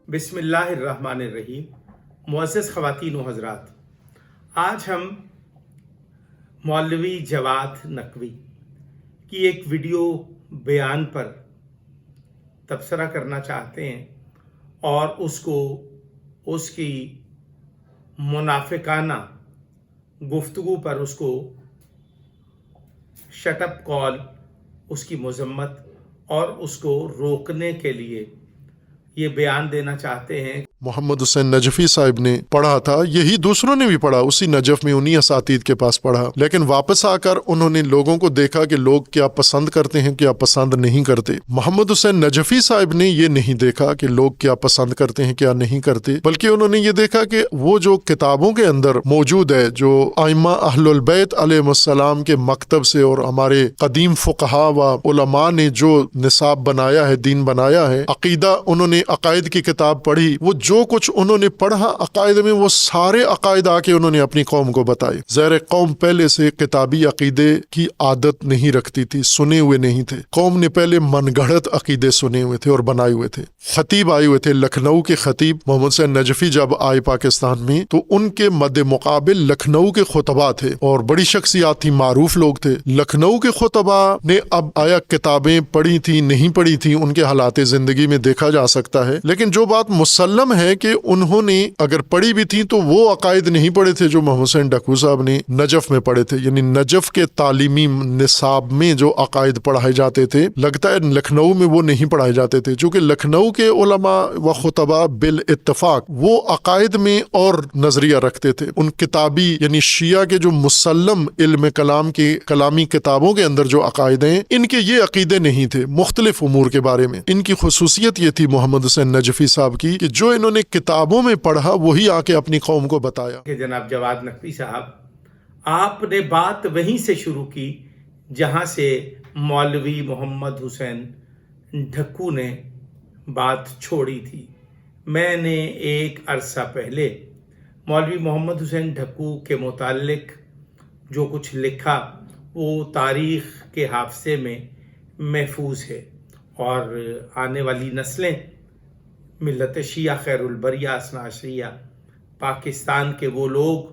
بسم اللہ الرحمن الرحیم۔ معزز خواتین و حضرات، آج ہم مولوی جواد نقوی کی ایک ویڈیو بیان پر تبصرہ کرنا چاہتے ہیں اور اس کی منافقانہ گفتگو پر اس کو شٹ اپ کال، اس کی مذمت اور اس کو روکنے کے لیے یہ بیان دینا چاہتے ہیں۔ محمد حسین نجفی صاحب نے پڑھا تھا، یہی دوسروں نے بھی پڑھا، اسی نجف میں انہی اساتید کے پاس پڑھا، لیکن واپس آ کر انہوں نے لوگوں کو دیکھا کہ لوگ کیا پسند کرتے ہیں، کیا پسند نہیں کرتے۔ محمد حسین نجفی صاحب نے یہ نہیں دیکھا کہ لوگ کیا پسند کرتے ہیں، کیا نہیں کرتے، بلکہ انہوں نے یہ دیکھا کہ وہ جو کتابوں کے اندر موجود ہے، جو ائمہ اہل البیت علیہ السلام کے مکتب سے اور ہمارے قدیم فقہا و علماء نے جو نصاب بنایا ہے، دین بنایا ہے، عقیدہ، انہوں نے عقائد کی کتاب پڑھی، وہ جو کچھ انہوں نے پڑھا عقائد میں، وہ سارے عقائد آ کے انہوں نے اپنی قوم کو بتائے۔ زیر قوم پہلے سے کتابی عقیدے کی عادت نہیں رکھتی تھی، سنے ہوئے نہیں تھے، قوم نے پہلے من گھڑت عقیدے سنے ہوئے تھے اور بنائے ہوئے تھے۔ خطیب آئے ہوئے تھے، لکھنؤ کے خطیب محمد حسین نجفی جب آئے پاکستان میں تو ان کے مد مقابل لکھنؤ کے خطباء تھے اور بڑی شخصیات تھی، معروف لوگ تھے۔ لکھنؤ کے خطباء نے اب آیا کتابیں پڑھی تھی نہیں پڑھی تھی، ان کے حالات زندگی میں دیکھا جا سکتا ہے، لیکن جو بات مسلم ہے کہ انہوں نے اگر پڑھی بھی تھی تو وہ عقائد نہیں پڑھے تھے جو محمد حسین ڈھکو صاحب نے نجف میں پڑھے تھے، یعنی نجف کے تعلیمی نصاب میں جو عقائد پڑھائے جاتے تھے، لگتا ہے لکھنؤ میں وہ نہیں پڑھائے جاتے تھے، چونکہ لکھنؤ کے علماء و خطباء بالاتفاق وہ عقائد میں اور نظریہ رکھتے تھے۔ ان کتابی یعنی شیعہ کے جو مسلم علم کلام کی کلامی کتابوں کے اندر جو عقائد ہیں، ان کے یہ عقیدے نہیں تھے مختلف امور کے بارے میں۔ ان کی خصوصیت یہ تھی محمد حسین نجفی صاحب کی کہ جو انہوں نے کتابوں میں پڑھا وہی آ کے اپنی قوم کو بتایا۔ کہ جناب جواد نقوی صاحب، آپ نے بات وہیں سے شروع کی جہاں سے مولوی محمد حسین ڈھکو نے بات چھوڑی تھی۔ میں نے ایک عرصہ پہلے مولوی محمد حسین ڈھکو کے متعلق جو کچھ لکھا وہ تاریخ کے حافظے میں محفوظ ہے، اور آنے والی نسلیں، ملت شیعہ خیر البریہ اثنا عشریہ پاکستان کے وہ لوگ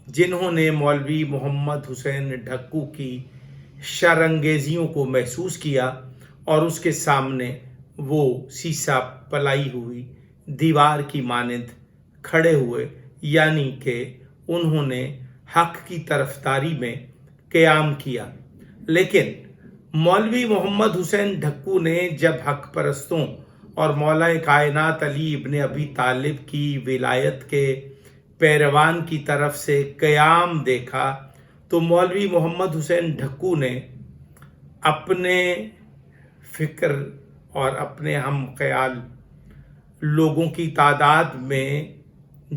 جنہوں نے مولوی محمد حسین ڈھکو کی شرانگیزیوں کو محسوس کیا اور اس کے سامنے وہ سیسا پلائی ہوئی دیوار کی مانند کھڑے ہوئے، یعنی کہ انہوں نے حق کی طرفداری میں قیام کیا۔ لیکن مولوی محمد حسین ڈھکو نے جب حق پرستوں اور مولا کائنات علی ابن ابی طالب کی ولایت کے پیروان کی طرف سے قیام دیکھا تو مولوی محمد حسین ڈھکو نے اپنے فکر اور اپنے ہم خیال لوگوں کی تعداد میں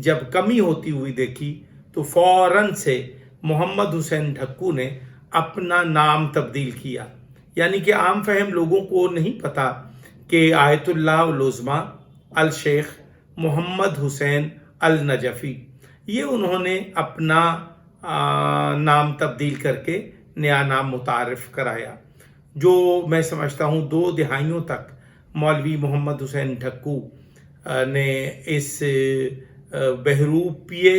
جب کمی ہوتی ہوئی دیکھی تو فوراً سے محمد حسین ڈھکو نے اپنا نام تبدیل کیا۔ یعنی کہ عام فہم لوگوں کو نہیں پتا کہ آیت اللہ العظمیٰ الشیخ محمد حسین النجفی، یہ انہوں نے اپنا نام تبدیل کر کے نیا نام متعارف کرایا، جو میں سمجھتا ہوں 2 دہائیوں تک مولوی محمد حسین ڈھکو نے اس بہروپیے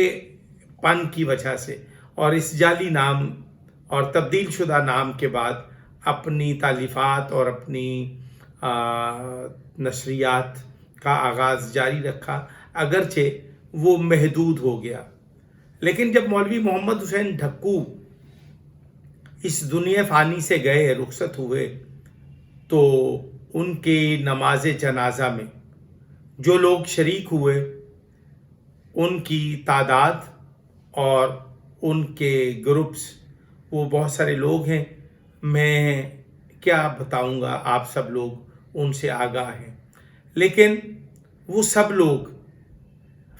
پن کی وجہ سے اور اس جعلی نام اور تبدیل شدہ نام کے بعد اپنی تالیفات اور اپنی نشریات کا آغاز جاری رکھا، اگرچہ وہ محدود ہو گیا۔ لیکن جب مولوی محمد حسین ڈھکو اس دنیا فانی سے گئے، رخصت ہوئے، تو ان کے نماز جنازہ میں جو لوگ شریک ہوئے ان کی تعداد اور ان کے گروپس، وہ بہت سارے لوگ ہیں، میں کیا بتاؤں گا، آپ سب لوگ ان سے آگاہ ہیں، لیکن وہ سب لوگ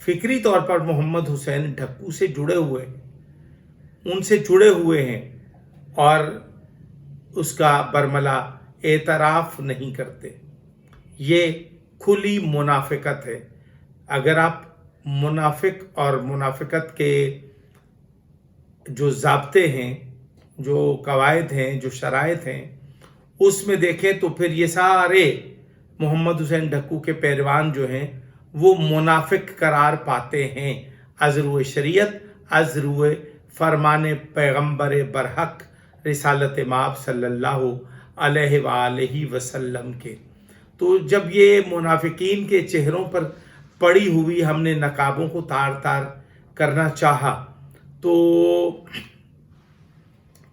فکری طور پر محمد حسین ڈھکو سے جڑے ہوئے، ان سے جڑے ہوئے ہیں اور اس کا برملا اعتراف نہیں کرتے۔ یہ کھلی منافقت ہے۔ اگر آپ منافق اور منافقت کے جو ضابطے ہیں، جو قواعد ہیں، جو شرائط ہیں، اس میں دیکھیں تو پھر یہ سارے محمد حسین ڈھکو کے پیروان جو ہیں وہ منافق قرار پاتے ہیں، از روئے شریعت، از روئے فرمان پیغمبر برحق رسالت مآب صلی اللہ علیہ وآلہ وسلم کے۔ تو جب یہ منافقین کے چہروں پر پڑی ہوئی ہم نے نقابوں کو تار تار کرنا چاہا، تو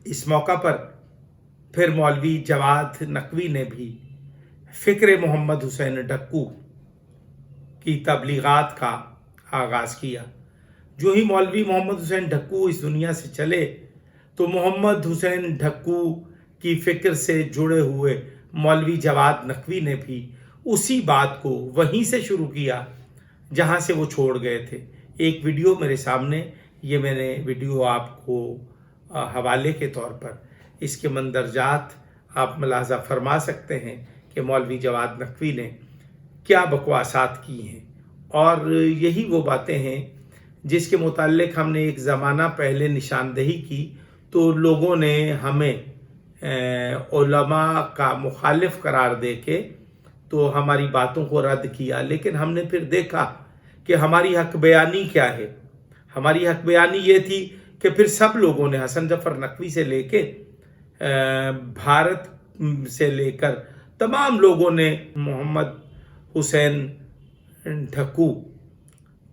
اس موقع پر پھر مولوی جواد نقوی نے بھی فکر محمد حسین ڈھکو کی تبلیغات کا آغاز کیا۔ جو ہی مولوی محمد حسین ڈھکو اس دنیا سے چلے تو محمد حسین ڈھکو کی فکر سے جڑے ہوئے مولوی جواد نقوی نے بھی اسی بات کو وہیں سے شروع کیا جہاں سے وہ چھوڑ گئے تھے۔ ایک ویڈیو میرے سامنے، یہ میں نے ویڈیو آپ کو حوالے کے طور پر اس کے مندرجات آپ ملاحظہ فرما سکتے ہیں کہ مولوی جواد نقوی نے کیا بکواسات کی ہیں، اور یہی وہ باتیں ہیں جس کے متعلق ہم نے ایک زمانہ پہلے نشاندہی کی تو لوگوں نے ہمیں علماء کا مخالف قرار دے کے تو ہماری باتوں کو رد کیا، لیکن ہم نے پھر دیکھا کہ ہماری حق بیانی کیا ہے۔ ہماری حق بیانی یہ تھی کہ پھر سب لوگوں نے حسن ظفر نقوی سے لے کے بھارت سے لے کر تمام لوگوں نے محمد حسین ڈھکو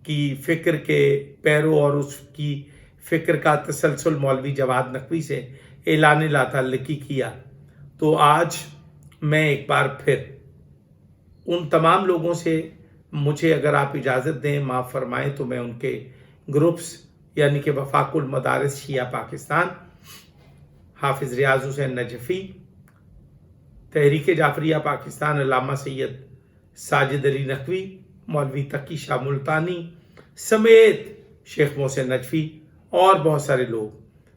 کی فکر کے پیرو اور اس کی فکر کا تسلسل مولوی جواد نقوی سے اعلان لا تعلقی کیا۔ تو آج میں ایک بار پھر ان تمام لوگوں سے، مجھے اگر آپ اجازت دیں، معاف فرمائیں، تو میں ان کے گروپس یعنی کہ وفاق المدارس شیعہ پاکستان، حافظ ریاض حسین نجفی، تحریک جعفریہ پاکستان علامہ سید ساجد علی نقوی، مولوی تقی شاہ ملتانی سمیت شیخ محسن نجفی اور بہت سارے لوگ،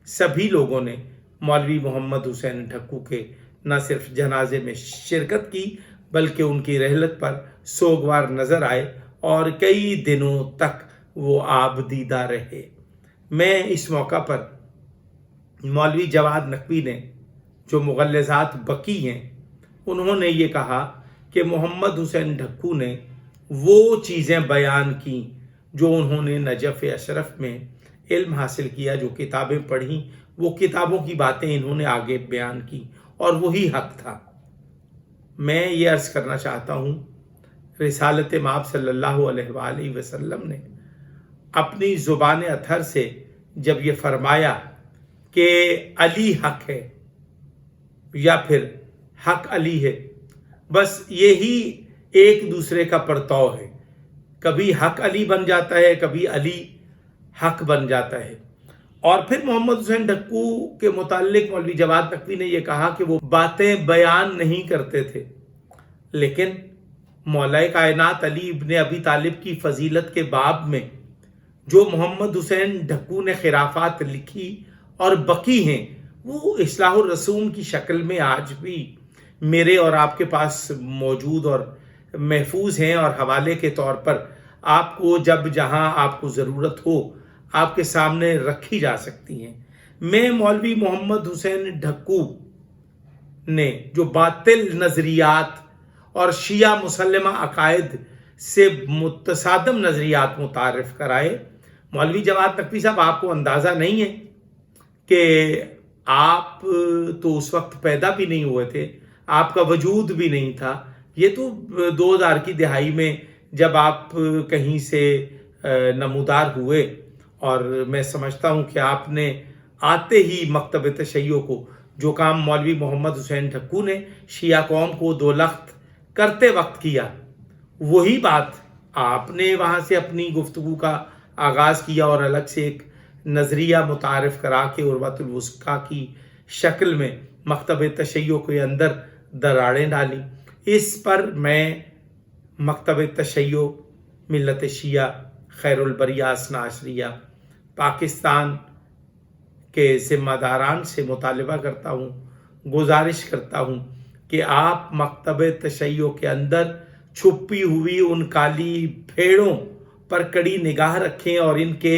سبھی لوگوں نے مولوی محمد حسین ڈھکو کے نہ صرف جنازے میں شرکت کی بلکہ ان کی رحلت پر سوگوار نظر آئے اور کئی دنوں تک وہ آبدیدہ رہے۔ میں اس موقع پر مولوی جواد نقوی نے جو مغلظات بکی ہیں، انہوں نے یہ کہا کہ محمد حسین ڈھکو نے وہ چیزیں بیان کی جو انہوں نے نجف اشرف میں علم حاصل کیا، جو کتابیں پڑھیں، وہ کتابوں کی باتیں انہوں نے آگے بیان کی اور وہی حق تھا۔ میں یہ عرض کرنا چاہتا ہوں، رسالت مآب صلی اللہ علیہ وآلہ وسلم نے اپنی زبان اطہر سے جب یہ فرمایا کہ علی حق ہے یا پھر حق علی ہے، بس یہی ایک دوسرے کا پرتو ہے، کبھی حق علی بن جاتا ہے، کبھی علی حق بن جاتا ہے۔ اور پھر محمد حسین ڈھکو کے متعلق مولوی جواد نقوی نے یہ کہا کہ وہ باتیں بیان نہیں کرتے تھے، لیکن مولا کائنات علی ابن ابی طالب کی فضیلت کے باب میں جو محمد حسین ڈھکو نے خرافات لکھی اور بکی ہیں، وہ اصلاح الرسوم کی شکل میں آج بھی میرے اور آپ کے پاس موجود اور محفوظ ہیں، اور حوالے کے طور پر آپ کو جب جہاں آپ کو ضرورت ہو آپ کے سامنے رکھی جا سکتی ہیں۔ میں مولوی محمد حسین ڈھکو نے جو باطل نظریات اور شیعہ مسلمہ عقائد سے متصادم نظریات متعارف کرائے، مولوی جواد نقوی صاحب، آپ کو اندازہ نہیں ہے کہ آپ تو اس وقت پیدا بھی نہیں ہوئے تھے، آپ کا وجود بھی نہیں تھا۔ یہ تو 2000 کی دہائی میں جب آپ کہیں سے نمودار ہوئے، اور میں سمجھتا ہوں کہ آپ نے آتے ہی مکتب تشیع کو، جو کام مولوی محمد حسین ڈھکو نے شیعہ قوم کو دولخت کرتے وقت کیا، وہی بات آپ نے وہاں سے اپنی گفتگو کا آغاز کیا اور الگ سے ایک نظریہ متعارف کرا کے عروۃ الوثقیٰ کی شکل میں مکتب تشیع کے اندر دراڑیں ڈالی۔ اس پر میں مکتب تشیع ملت شیعہ خیر البریہ اثنا عشریہ پاکستان کے ذمہ داران سے مطالبہ کرتا ہوں، گزارش کرتا ہوں کہ آپ مکتب تشیع کے اندر چھپی ہوئی ان کالی بھیڑوں پر کڑی نگاہ رکھیں اور ان کے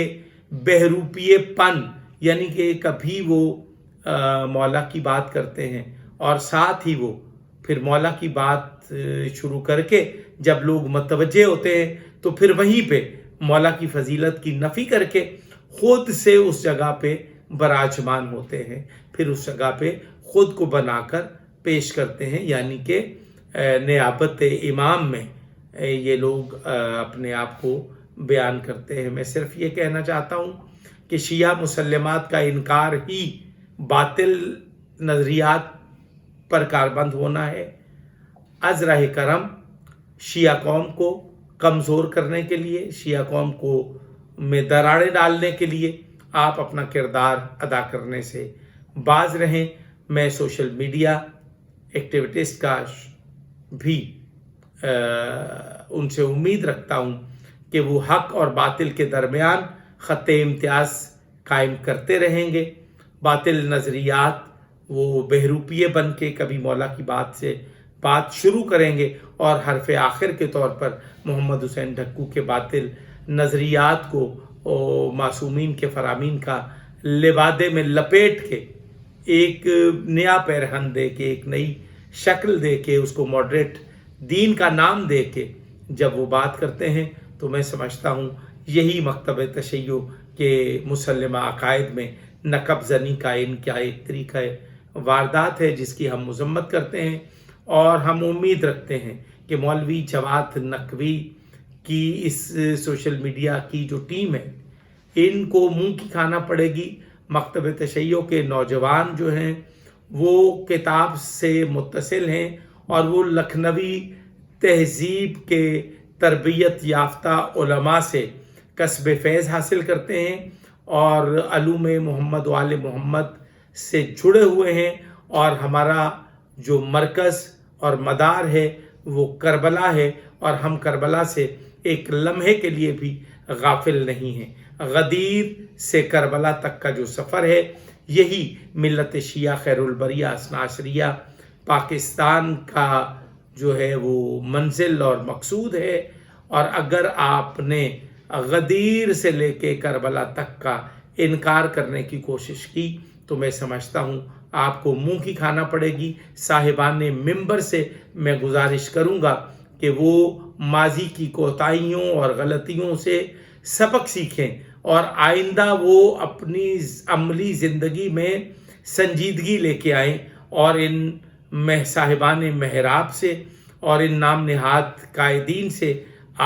بہروپیے پن، یعنی کہ کبھی وہ مولا کی بات کرتے ہیں اور ساتھ ہی وہ پھر مولا کی بات شروع کر کے جب لوگ متوجہ ہوتے ہیں تو پھر وہیں پہ مولا کی فضیلت کی نفی کر کے خود سے اس جگہ پہ براجمان ہوتے ہیں، پھر اس جگہ پہ خود کو بنا کر پیش کرتے ہیں، یعنی کہ نیابت امام میں یہ لوگ اپنے آپ کو بیان کرتے ہیں۔ میں صرف یہ کہنا چاہتا ہوں کہ شیعہ مسلمات کا انکار ہی باطل نظریات پر کاربند ہونا ہے۔ از راہ کرم شیعہ قوم کو کمزور کرنے کے لیے، شیعہ قوم کو میں دراڑیں ڈالنے کے لیے آپ اپنا کردار ادا کرنے سے باز رہیں۔ میں سوشل میڈیا ایکٹیویٹیز کا بھی ان سے امید رکھتا ہوں کہ وہ حق اور باطل کے درمیان خط امتیاز قائم کرتے رہیں گے۔ باطل نظریات وہ بہروپیے بن کے کبھی مولا کی بات شروع کریں گے اور حرف آخر کے طور پر محمد حسین ڈھکو کے باطل نظریات کو معصومین کے فرامین کا لبادے میں لپیٹ کے ایک نیا پیرہن دے کے، ایک نئی شکل دے کے، اس کو ماڈریٹ دین کا نام دے کے جب وہ بات کرتے ہیں تو میں سمجھتا ہوں یہی مکتب تشیع کے مسلمہ عقائد میں نقب زنی کا ان کا ایک طریقہ واردات ہے جس کی ہم مذمت کرتے ہیں، اور ہم امید رکھتے ہیں کہ مولوی جواد نقوی کی اس سوشل میڈیا کی جو ٹیم ہے ان کو منہ کی کھانا پڑے گی۔ مکتب تشیع کے نوجوان جو ہیں وہ کتاب سے متصل ہیں اور وہ لکھنوی تہذیب کے تربیت یافتہ علماء سے کسب فیض حاصل کرتے ہیں اور علوم محمد و آل محمد سے جڑے ہوئے ہیں، اور ہمارا جو مرکز اور مدار ہے وہ کربلا ہے، اور ہم کربلا سے ایک لمحے کے لیے بھی غافل نہیں ہیں۔ غدیر سے کربلا تک کا جو سفر ہے یہی ملت شیعہ خیر البریہ اثنا عشریہ پاکستان کا جو ہے وہ منزل اور مقصود ہے، اور اگر آپ نے غدیر سے لے کے کربلا تک کا انکار کرنے کی کوشش کی تو میں سمجھتا ہوں آپ کو منہ کی کھانا پڑے گی۔ صاحبان ممبر سے میں گزارش کروں گا کہ وہ ماضی کی کوتاہیوں اور غلطیوں سے سبق سیکھیں اور آئندہ وہ اپنی عملی زندگی میں سنجیدگی لے کے آئیں، اور ان صاحبان محراب سے اور ان نام نہاد قائدین سے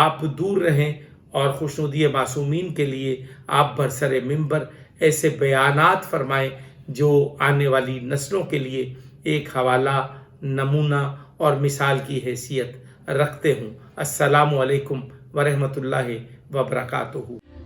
آپ دور رہیں، اور خوشنودی معصومین کے لیے آپ برسر منبر ایسے بیانات فرمائیں جو آنے والی نسلوں کے لیے ایک حوالہ، نمونہ اور مثال کی حیثیت رکھتے ہوں۔ السلام علیکم ورحمۃ اللہ وبرکاتہ۔